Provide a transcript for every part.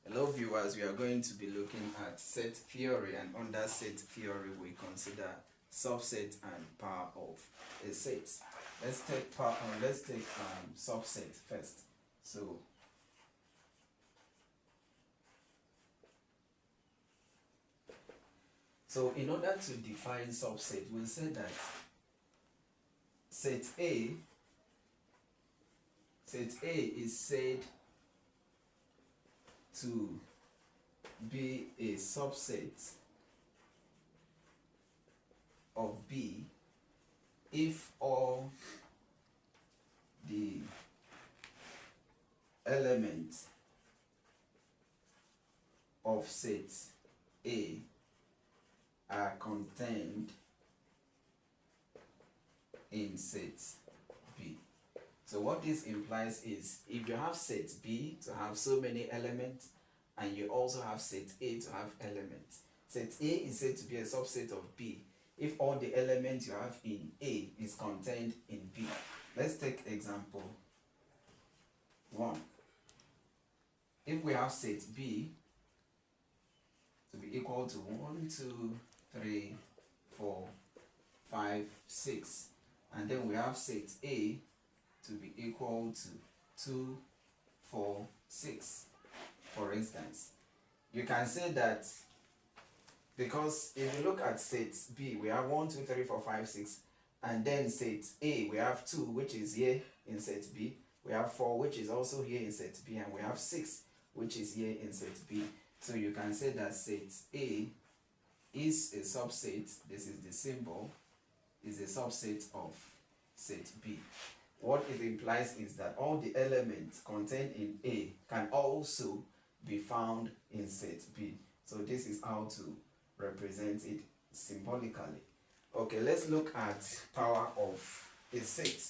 Hello viewers, we are going to be looking at set theory, and under set theory we consider subset and power of a set. Let's take subset first. So in order to define subset, we'll say that set A is said to be a subset of B if all the elements of set A are contained in set B. So what this implies is if you have set B to have so many elements and you also have set A to have elements, set A is said to be a subset of B if all the elements you have in A is contained in B. Let's take example 1. If we have set B to be equal to 1, 2, 3, 4, 5, 6, and then we have set A to be equal to 2, 4, 6, for instance, you can say that because if you look at set B, we have 1, 2, 3, 4, 5, 6, and then set A, we have 2, which is here in set B, we have 4, which is also here in set B, and we have 6, which is here in set B. So you can say that set A is a subset, this is the symbol, is a subset of set B. What it implies is that all the elements contained in A can also be found in set B. So this is how to represent it symbolically. Okay, let's look at power of a set.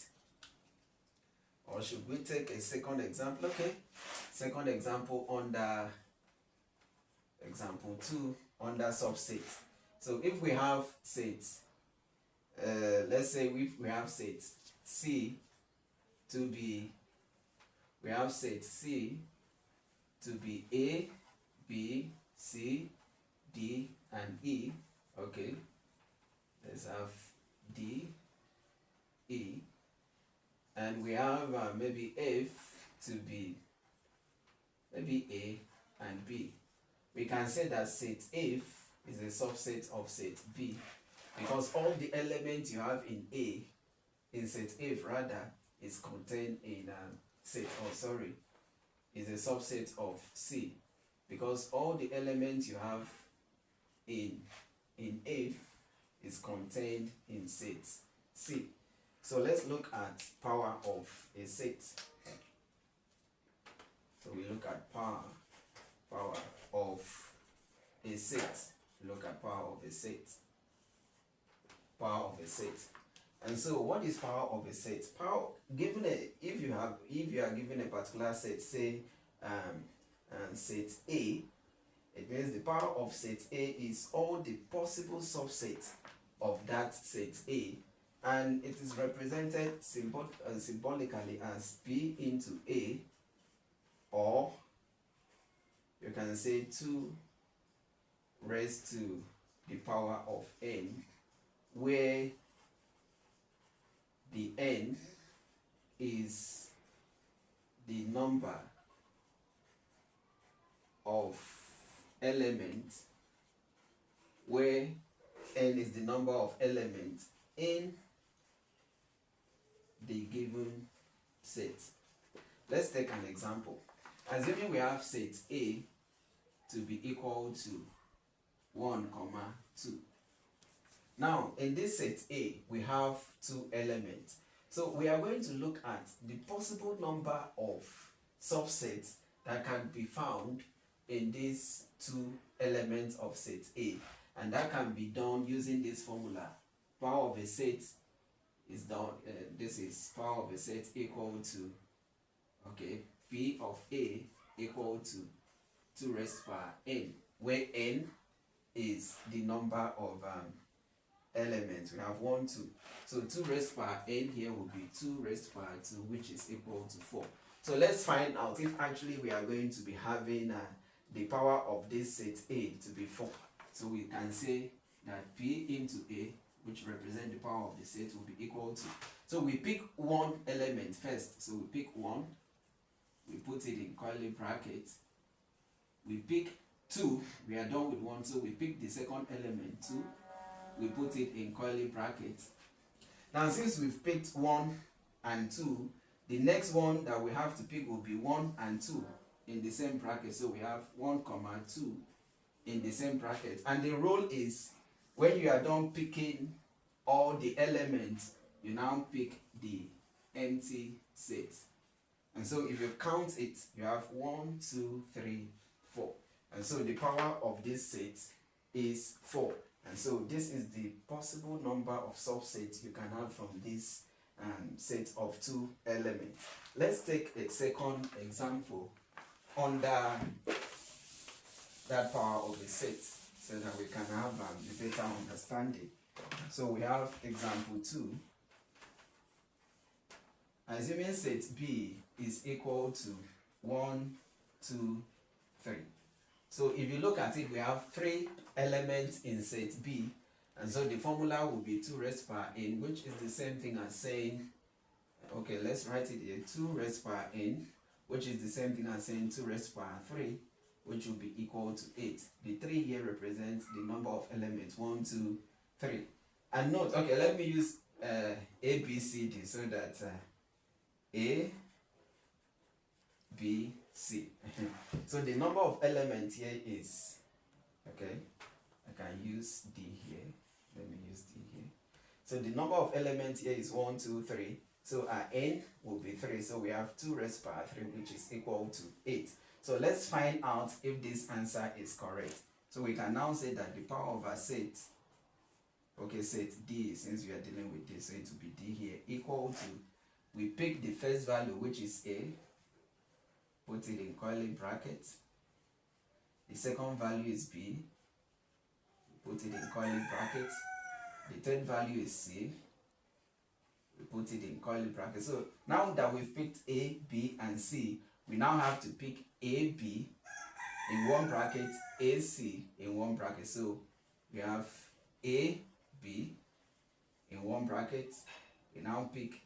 Or should we take a second example? Okay, second example under example 2 under subset. So if we have set, let's say if we have set C to be, we have set C to be A, B, C, D, and E. Okay, let's have D, E, and we have maybe F to be maybe A and B. We can say that set F is a subset of set B because all the elements you have in A, in set F rather, is contained in is a subset of C because all the elements you have in F is contained in set C. So let's look at power of a set. So we look at power of a set. Look at power of a set. Power of a set. And so what is power of a set? Power given if you are given a particular set, say set A, it means the power of set A is all the possible subsets of that set A, and it is represented symbolically as B into A, or you can say 2 raised to the power of n, where the n is the number of elements, where n is the number of elements in the given set. Let's take an example. Assuming we have set A to be equal to 1, 2. Now, in this set A, we have 2 elements. So we are going to look at the possible number of subsets that can be found in these 2 elements of set A. And that can be done using this formula. Power of a set is done, this is power of a set equal to, okay, P of A equal to 2 raised to power n, where n is the number of elements. We have 1, 2. So 2 raised to power n here will be 2 raised to power 2, which is equal to 4. So let's find out if actually we are going to be having the power of this set A to be 4. So we can say that P into A, which represents the power of the set, will be equal to. So we pick one element first. So we pick 1, we put it in curly bracket. We pick 2, we are done with 1, so we pick the second element 2, we put it in curly bracket. Now since we've picked 1 and 2, the next one that we have to pick will be 1 and 2 in the same bracket. So we have 1 comma 2 in the same bracket. And the rule is, when you are done picking all the elements, you now pick the empty set. And so if you count it, you have 1, 2, 3, 4. And so the power of this set is 4. And so this is the possible number of subsets you can have from this set of 2 elements. Let's take a second example under that power of a set so that we can have a better understanding. So we have example 2. Assuming set B is equal to 1, 2, 3. So if you look at it, we have 3 elements in set B, and so the formula will be 2 raised power n, which is the same thing as saying, okay, let's write it here, 2 raised power n, which is the same thing as saying 2 raised power 3, which will be equal to 8. The 3 here represents the number of elements, 1, 2, 3. And note, okay, let me use A, B, C, D, so that A, B, C. So the number of elements here is, okay, I can use D here. Let me use D here. So the number of elements here is 1, 2, 3. So our n will be 3. So we have 2 raised power 3, which is equal to 8. So let's find out if this answer is correct. So we can now say that the power of our set, okay, set D, since we are dealing with this, so it will be D here, equal to, we pick the first value, which is A, put it in curly brackets. The second value is B, put it in curly brackets. The third value is C, we put it in curly brackets. So now that we've picked A, B, and C, we now have to pick A, B in one bracket, A, C in one bracket. So we have A, B in one bracket. We now pick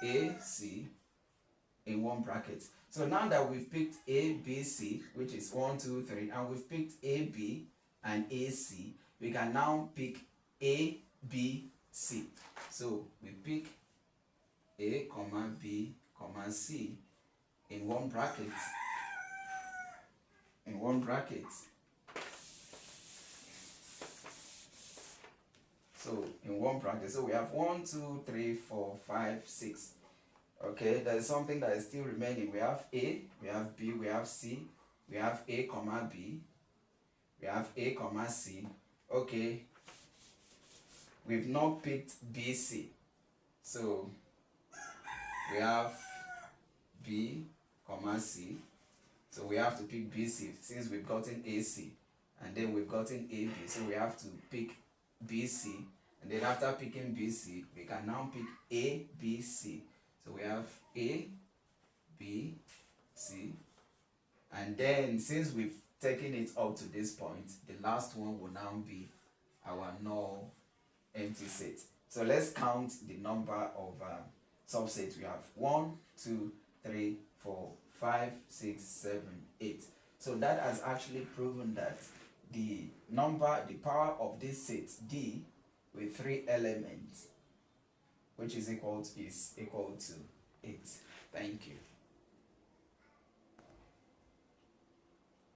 A, C in one bracket. So now that we've picked A, B, C, which is 1, 2, 3, and we've picked A, B, and A, C, we can now pick A, B, C. So we pick A, comma B, comma C in one bracket. In one bracket. So in one bracket. So we have 1, 2, 3, 4, 5, 6. Okay, there is something that is still remaining. We have A, we have B, we have C, we have A, comma B, we have A, comma C. Okay, we've not picked BC. So we have B, comma C. So we have to pick BC since we've gotten AC. And then we've gotten AB. So we have to pick BC. And then after picking BC, we can now pick A, B, C. So we have A, B, C, and then since we've taken it up to this point, the last one will now be our null empty set. So let's count the number of subsets. We have 1, 2, 3, 4, 5, 6, 7, 8. So that has actually proven that the power of this set D with 3 elements, which is equal to 8. Thank you.